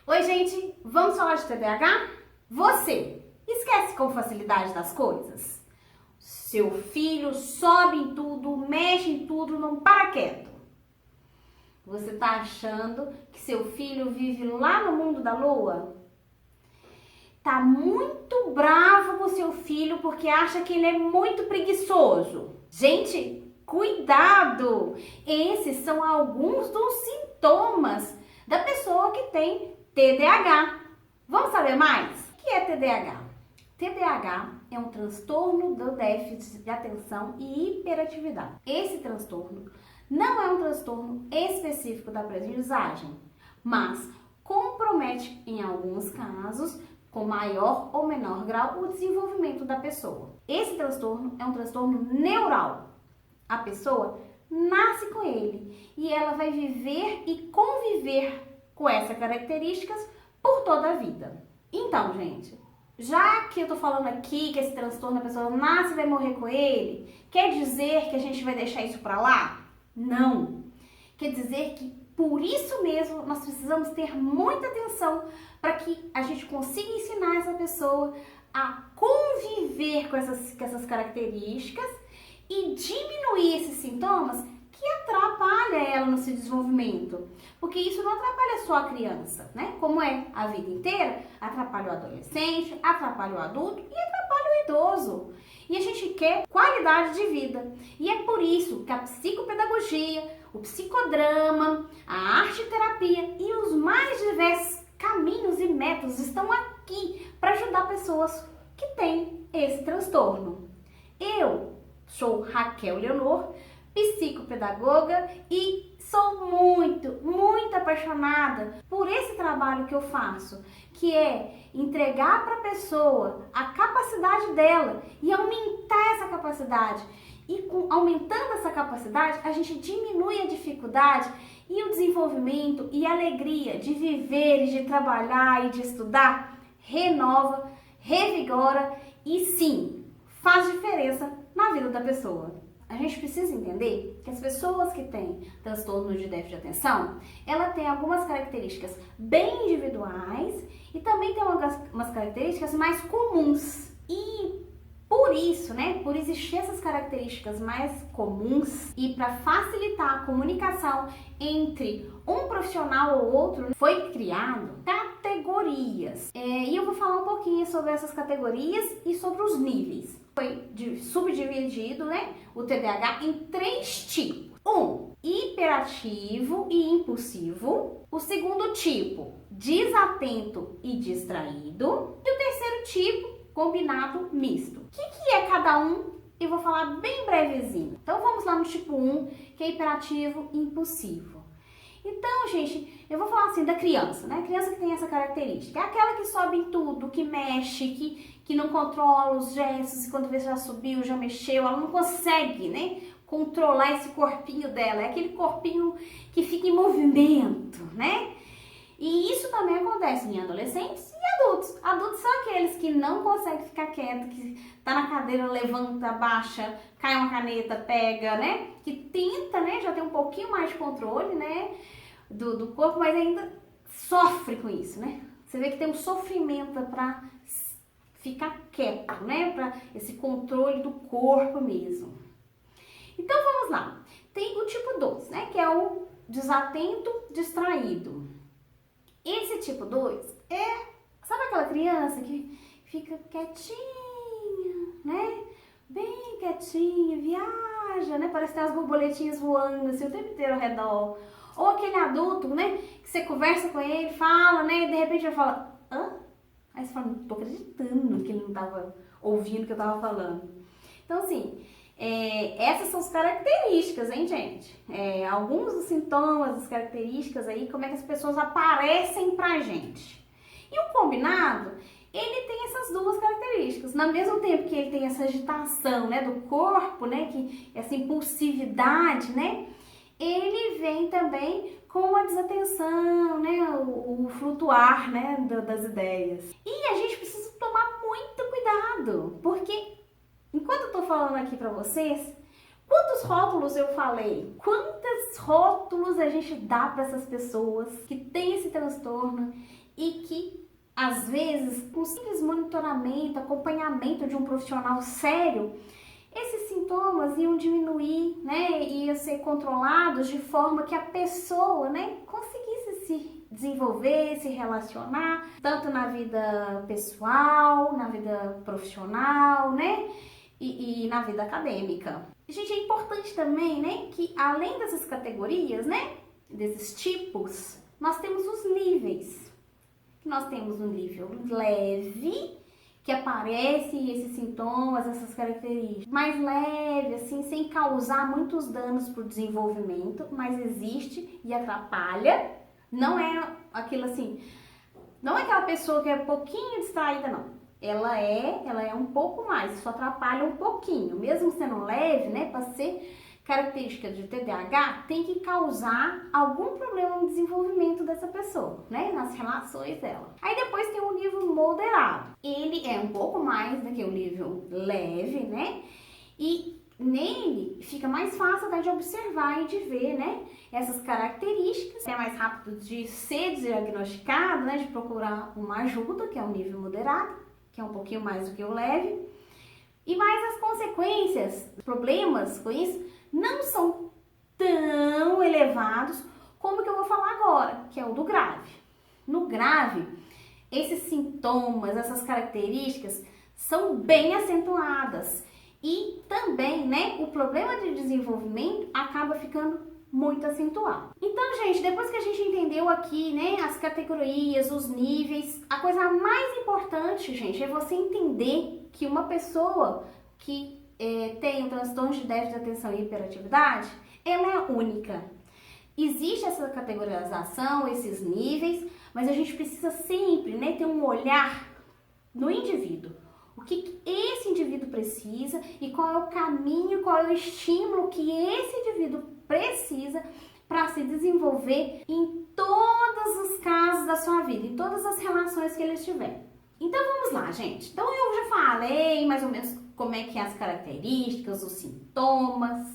Oi, gente, vamos falar de TDAH? Você esquece com facilidade das coisas? Seu filho sobe em tudo, mexe em tudo, não para quieto. Você tá achando que seu filho vive lá no mundo da lua? Tá muito bravo com seu filho porque acha que ele é muito preguiçoso. Gente, cuidado! Esses são alguns dos sintomas da pessoa que tem TDAH. Vamos saber mais? O que é TDAH? TDAH é um transtorno do déficit de atenção e hiperatividade. Esse transtorno não é um transtorno específico da aprendizagem, mas compromete em alguns casos, com maior ou menor grau, o desenvolvimento da pessoa. Esse transtorno é um transtorno neural. A pessoa nasce com ele e ela vai viver e conviver com essas características por toda a vida. Então, gente, já que eu tô falando aqui que esse transtorno a pessoa nasce e vai morrer com ele, quer dizer que a gente vai deixar isso pra lá? Não. Quer dizer que por isso mesmo nós precisamos ter muita atenção para que a gente consiga ensinar essa pessoa a conviver com essas características e diminuir esses sintomas que atrapalham ela no seu desenvolvimento. Porque isso não atrapalha só a criança, né? Como é a vida inteira, atrapalha o adolescente, atrapalha o adulto e atrapalha o idoso. E a gente quer qualidade de vida. E é por isso que a psicopedagogia, o psicodrama, a arte-terapia e os mais diversos caminhos e métodos estão aqui para ajudar pessoas que têm esse transtorno. Eu sou Raquel Leonor, psicopedagoga, e sou muito apaixonada por esse trabalho que eu faço, que é entregar para a pessoa a capacidade dela e aumentar essa capacidade. E aumentando essa capacidade, a gente diminui a dificuldade e o desenvolvimento e a alegria de viver e de trabalhar e de estudar renova, revigora e sim, faz diferença na vida da pessoa. A gente precisa entender que as pessoas que têm transtorno de déficit de atenção, ela tem algumas características bem individuais e também tem umas características mais comuns. E por isso, né, por existir essas características mais comuns e para facilitar a comunicação entre um profissional ou outro, foi criado categorias. E eu vou falar um pouquinho sobre essas categorias e sobre os níveis. Foi subdividido, né, o TDAH em 3 tipos. Hiperativo e impulsivo. O segundo tipo, desatento e distraído. E o terceiro tipo, combinado misto. O que é cada um? Eu vou falar bem brevezinho. Então vamos lá no tipo 1, que é hiperativo e impulsivo. Então, gente, eu vou falar assim da criança, né? Criança que tem essa característica. É aquela que sobe em tudo, que mexe, que não controla os gestos, e quando vê já subiu, já mexeu, ela não consegue, né, controlar esse corpinho dela. É aquele corpinho que fica em movimento, né? E isso também acontece em adolescentes e adultos. Adultos são aqueles que não conseguem ficar quieto, que tá na cadeira, levanta, baixa, cai uma caneta, pega, né? Que tenta, né, já tem um pouquinho mais de controle, né, do corpo, mas ainda sofre com isso, né? Você vê que tem um sofrimento para ficar quieto, né? Para esse controle do corpo mesmo. Então vamos lá. Tem o tipo 2, né, que é o desatento distraído. Esse tipo 2 sabe aquela criança que fica quietinha, né? Bem quietinha, viaja, né? Parece que tem as borboletinhas voando assim o tempo inteiro ao redor. Ou aquele adulto, né? Que você conversa com ele, fala, né? E de repente ele fala, hã? Aí você fala, não tô acreditando que ele não tava ouvindo o que eu tava falando. Então, assim, essas são as características, hein, gente? Alguns dos sintomas, as características aí, como é que as pessoas aparecem pra gente. E o combinado, ele tem essas duas características. No mesmo tempo que ele tem essa agitação, né, do corpo, né, que essa impulsividade, né, ele vem também com a desatenção, né, o flutuar, né, das ideias. E a gente precisa tomar muito cuidado, porque enquanto eu tô falando aqui pra vocês, quantos rótulos eu falei? Quantos rótulos a gente dá para essas pessoas que têm esse transtorno e que, às vezes, com simples monitoramento, acompanhamento de um profissional sério, esses sintomas iam diminuir, né, iam ser controlados de forma que a pessoa, né, conseguisse se desenvolver, se relacionar, tanto na vida pessoal, na vida profissional, né, e na vida acadêmica. Gente, é importante também, né, que além dessas categorias, né, desses tipos, nós temos os níveis. Nós temos um nível leve, que aparece esses sintomas, essas características, mais leve, assim, sem causar muitos danos para o desenvolvimento, mas existe e atrapalha. Não é aquilo assim, não é aquela pessoa que é um pouquinho distraída, não. Ela é um pouco mais, só atrapalha um pouquinho, mesmo sendo leve, né, para ser característica de TDAH, tem que causar algum problema no desenvolvimento dessa pessoa, né, nas relações dela. Aí depois tem o nível moderado. Ele é um pouco mais do que o nível leve, né, e nele fica mais fácil até de observar e de ver, né, essas características. É mais rápido de ser diagnosticado, né, de procurar uma ajuda, que é o nível moderado, que é um pouquinho mais do que o leve. E mais as consequências, problemas com isso, não são tão elevados como o que eu vou falar agora, que é o do grave. No grave, esses sintomas, essas características são bem acentuadas e também, né, o problema de desenvolvimento acaba ficando muito acentuado. Então, gente, depois que a gente entendeu aqui, né, as categorias, os níveis, a coisa mais importante, gente, é você entender que uma pessoa que tem um transtorno de déficit de atenção e hiperatividade, ela é única. Existe essa categorização, esses níveis, mas a gente precisa sempre, né, ter um olhar no indivíduo. O que esse indivíduo precisa e qual é o caminho, qual é o estímulo que esse indivíduo precisa para se desenvolver em todos os casos da sua vida, em todas as relações que ele estiver. Então vamos lá, gente. Então eu já falei mais ou menos como é que é as características, os sintomas,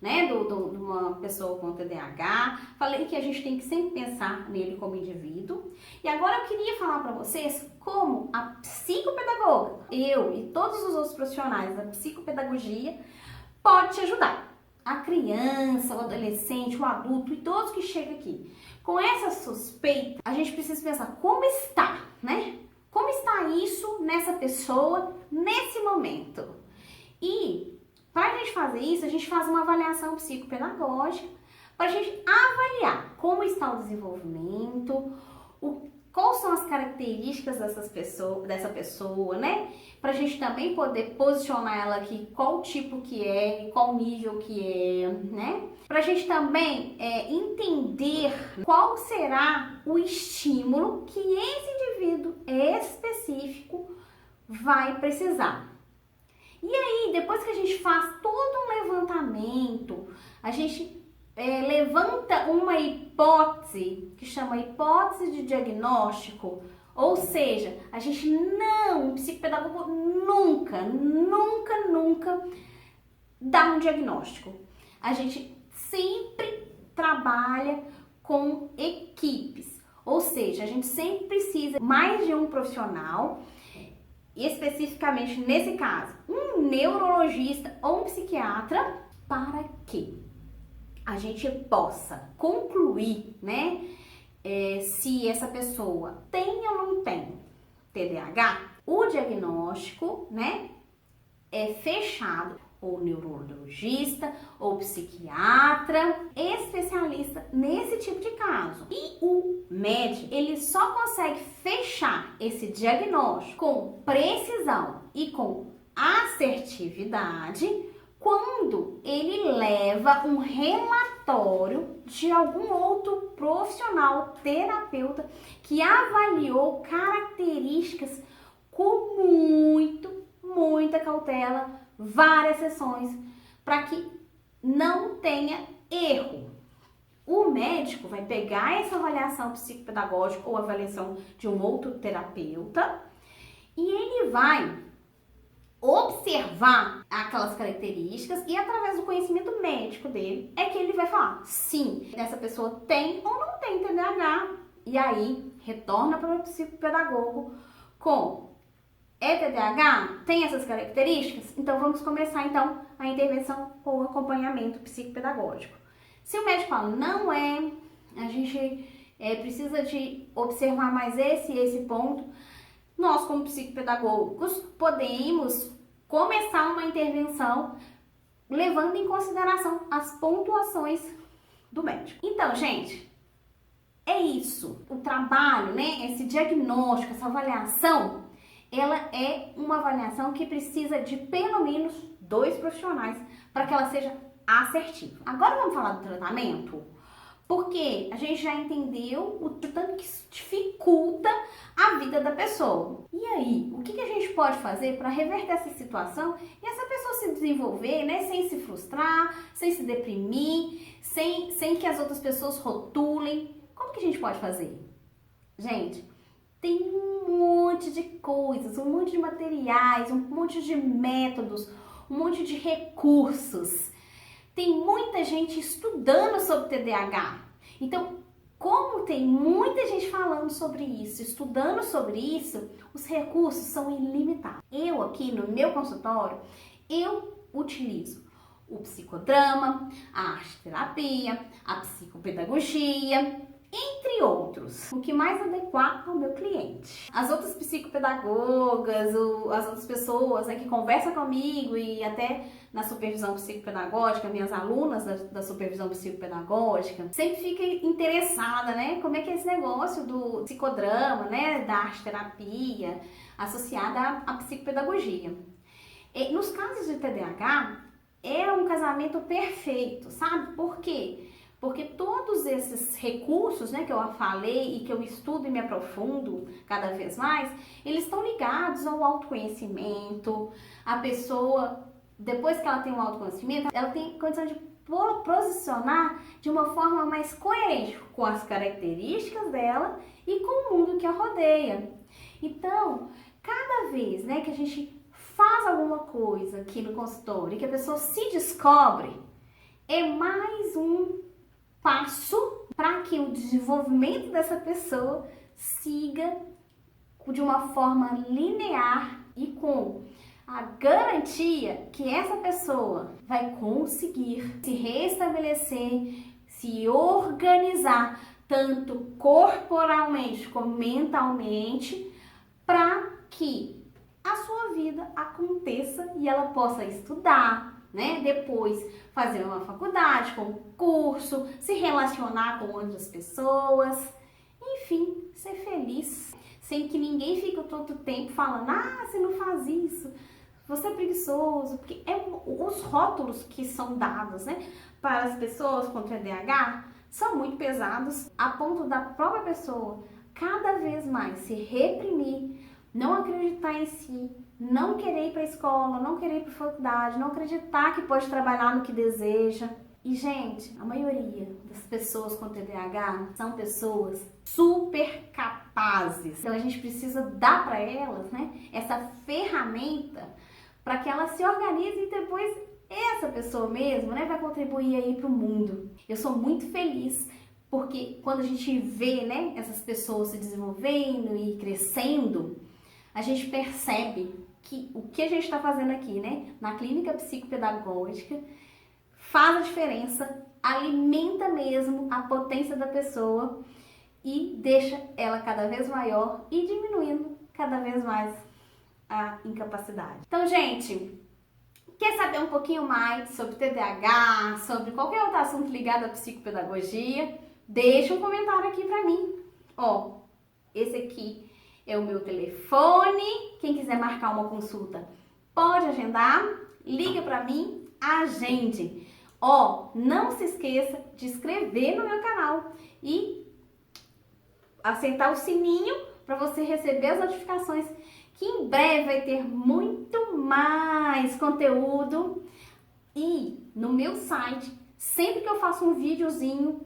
né, de uma pessoa com TDAH. Falei que a gente tem que sempre pensar nele como indivíduo. E agora eu queria falar para vocês como a psicopedagoga, eu e todos os outros profissionais da psicopedagogia, pode te ajudar. A criança, o adolescente, o adulto e todos que chegam aqui com essa suspeita, a gente precisa pensar como está, né? Como está isso nessa pessoa, nesse momento? E para a gente fazer isso, a gente faz uma avaliação psicopedagógica para a gente avaliar como está o desenvolvimento, quais são as características dessa pessoa, né? Para a gente também poder posicionar ela aqui, qual tipo que é, qual nível que é, né? Para a gente também entender qual será o estímulo que esse indivíduo específico vai precisar. E aí, depois que a gente faz todo um levantamento, a gente levanta uma hipótese, que chama hipótese de diagnóstico, ou seja, a gente o psicopedagogo nunca dá um diagnóstico. A gente sempre trabalha com equipes, ou seja, a gente sempre precisa mais de um profissional, especificamente nesse caso, um neurologista ou um psiquiatra, para que a gente possa concluir, né, se essa pessoa tem ou não tem TDAH. O diagnóstico, né, é fechado ou neurologista ou psiquiatra especialista nesse tipo de caso. E o médico, ele só consegue fechar esse diagnóstico com precisão e com assertividade quando ele leva um relatório de algum outro profissional, terapeuta, que avaliou características com muita cautela, várias sessões, para que não tenha erro. O médico vai pegar essa avaliação psicopedagógica ou avaliação de um outro terapeuta e ele vai observar aquelas características e através do conhecimento médico dele é que ele vai falar sim, essa pessoa tem ou não tem TDAH. E aí retorna para o psicopedagogo com TDAH, tem essas características? Então vamos começar então a intervenção com o acompanhamento psicopedagógico. Se o médico fala, não é, a gente precisa de observar mais esse e esse ponto, nós como psicopedagogos podemos começar uma intervenção levando em consideração as pontuações do médico. Então, gente, é isso. O trabalho, né, esse diagnóstico, essa avaliação, ela é uma avaliação que precisa de pelo menos 2 profissionais para que ela seja assertiva. Agora vamos falar do tratamento? Porque a gente já entendeu o tanto que isso dificulta a vida da pessoa. E aí, o que a gente pode fazer para reverter essa situação e essa pessoa se desenvolver, né, sem se frustrar, sem se deprimir, sem que as outras pessoas rotulem? Como que a gente pode fazer? Gente, tem um monte de coisas, um monte de materiais, um monte de métodos, um monte de recursos. Tem muita gente estudando sobre TDAH. Então, como tem muita gente falando sobre isso, estudando sobre isso, os recursos são ilimitados. Eu aqui no meu consultório, eu utilizo o psicodrama, a arte-terapia, a psicopedagogia, entre outros, o que mais adequar ao meu cliente. As outras psicopedagogas, as outras pessoas, né, que conversam comigo e até na supervisão psicopedagógica, minhas alunas da supervisão psicopedagógica, sempre fica interessada, né, como é que é esse negócio do psicodrama, né, da arte-terapia, associada à psicopedagogia. E, nos casos de TDAH, é um casamento perfeito, sabe? Por quê? Porque todos esses recursos, né, que eu falei e que eu estudo e me aprofundo cada vez mais, eles estão ligados ao autoconhecimento. A pessoa, depois que ela tem um autoconhecimento, ela tem condição de posicionar de uma forma mais coerente com as características dela e com o mundo que a rodeia. Então, cada vez, né, que a gente faz alguma coisa aqui no consultório e que a pessoa se descobre, é mais um passo para que o desenvolvimento dessa pessoa siga de uma forma linear e com a garantia que essa pessoa vai conseguir se restabelecer, se organizar, tanto corporalmente como mentalmente, para que a sua vida aconteça e ela possa estudar, né? Depois fazer uma faculdade, concurso, se relacionar com outras pessoas, enfim, ser feliz, sem que ninguém fique todo tempo falando, você não faz isso, você é preguiçoso, porque os rótulos que são dados, né, para as pessoas com TDAH são muito pesados, a ponto da própria pessoa cada vez mais se reprimir, não acreditar em si, não querer ir para a escola, não querer ir para a faculdade, não acreditar que pode trabalhar no que deseja. E, gente, a maioria das pessoas com TDAH são pessoas super capazes. Então, a gente precisa dar para elas, né, essa ferramenta para que elas se organizem e depois essa pessoa mesmo, né, vai contribuir aí para o mundo. Eu sou muito feliz porque quando a gente vê, né, essas pessoas se desenvolvendo e crescendo, a gente percebe que o que a gente está fazendo aqui, né, na clínica psicopedagógica, faz a diferença, alimenta mesmo a potência da pessoa e deixa ela cada vez maior e diminuindo cada vez mais a incapacidade. Então, gente, quer saber um pouquinho mais sobre TDAH, sobre qualquer outro assunto ligado à psicopedagogia? Deixa um comentário aqui pra mim. Ó, esse aqui é o meu telefone. Quem quiser marcar uma consulta, pode agendar. Liga pra mim, agende. Ó, não se esqueça de se inscrever no meu canal e acertar o sininho para você receber as notificações, que em breve vai ter muito mais conteúdo. E no meu site, sempre que eu faço um videozinho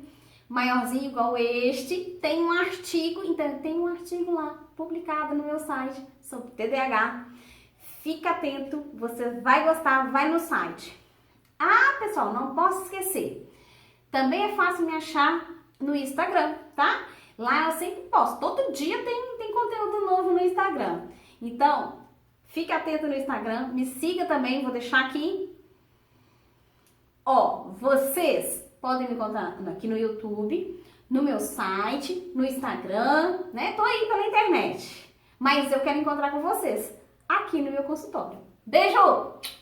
maiorzinho igual este, tem um artigo, então tem um artigo lá publicado no meu site sobre TDAH. Fica atento, você vai gostar, vai no site. Pessoal, não posso esquecer, também é fácil me achar no Instagram, tá? Lá eu sempre posto, todo dia tem conteúdo novo no Instagram. Então, fique atento no Instagram, me siga também, vou deixar aqui. Ó, vocês podem me encontrar aqui no YouTube, no meu site, no Instagram, né? Tô aí pela internet. Mas eu quero encontrar com vocês aqui no meu consultório. Beijo!